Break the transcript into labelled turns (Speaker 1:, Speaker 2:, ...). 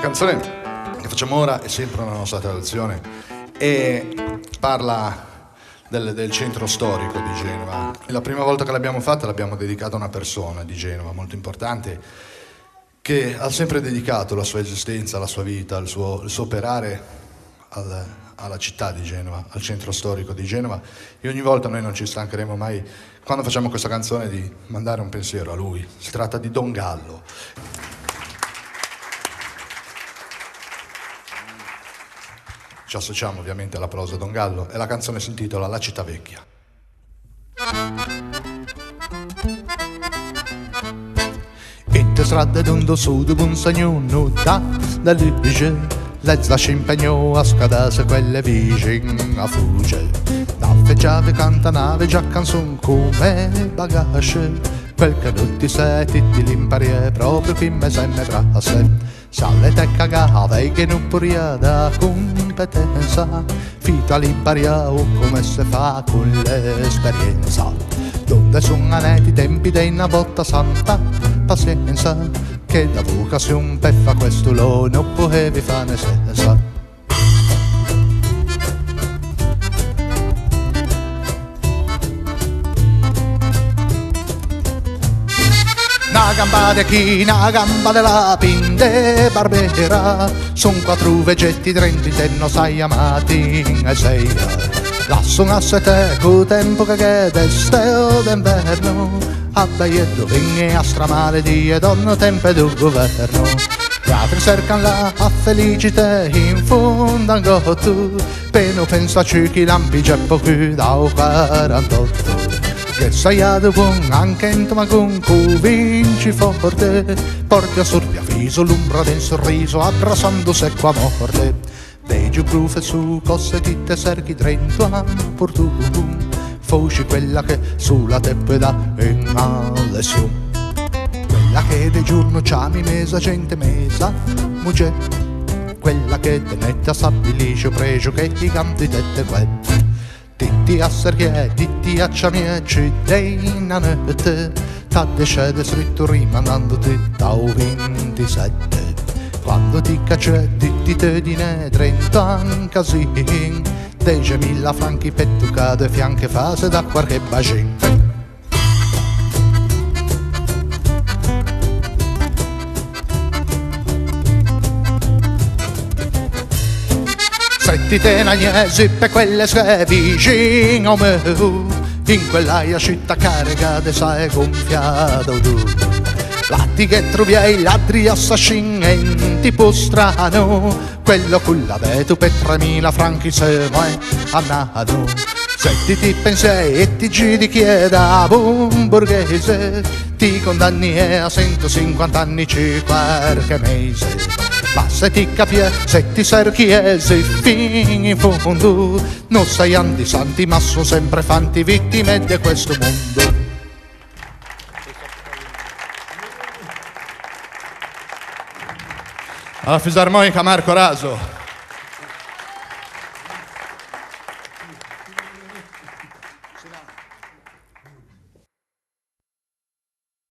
Speaker 1: canzone che facciamo ora è sempre una nostra traduzione e parla del centro storico di Genova. E la prima volta che l'abbiamo fatta l'abbiamo dedicata a una persona di Genova molto importante che ha sempre dedicato la sua esistenza, la sua vita, il suo operare alla città di Genova, al centro storico di Genova, e ogni volta noi non ci stancheremo mai, quando facciamo questa canzone, di mandare un pensiero a lui. Si tratta di Don Gallo. Ci associamo ovviamente alla prosa Don Gallo e la canzone si intitola La città vecchia.
Speaker 2: In te strade d'undo sud un segnuno da luce, l'ezza s'impegno a scadase quelle vicine a fugge. Da feggiave canta nave già canzon come bagage, quel che non ti sei ti l'impari proprio qui me sembra a sé. Sale te cagava e che non puria da competenza, fita l'impariamo come se fa con l'esperienza. Donde sono anetti i tempi di una botta santa pazienza, che da vocazione per fa questo lo non potevi fare senza. Una gamba di chi, una gamba della pinde barbera, son quattro vegetti trenti te non sai amati e sei. Lasso a sete co tempo che d'esteo d'inverno, a baietto vigne a stramale di e donno tempo del governo. Gli altri cercano la felicità in fondo a tu, peno pensa a chi lampi c'è poco da 48. Che sei ad buon anche in ma con vinci forte, porti a sorti a viso l'umbra del sorriso abbracciando secco a morte. Vedi profe su cose che te cerchi trento a portu, fosci quella che sulla teppe dà una lesione, quella che di giorno chiami mesa gente mesa muge, quella che te mette a stabilisce pregio che ti canti tette quelle. Titti a serchie, titti a ciamieci, dei nanette, ta decede scritto rimandandoti da 27. Quando ti cacce, titti te di ne 30 casin, 10.000 franchi per tu cade fianche fase da qualche bacin. Setti te n'agnesi per quelle che vicino a me, in quell'aia città carica de sai gonfiato tu. Latti che trovi ai ladri assassini in tipo strano, quello con la veto per 3.000 franchi se mai andato. Se ti pensai e ti giri chieda un borghese, ti condanni a 150 anni ci qualche mese. Ma se ti capi, se ti cerchiesi fino in fondo, non sei anti santi ma sono sempre fanti vittime di questo mondo.
Speaker 1: Alla fisarmonica Marco Raso.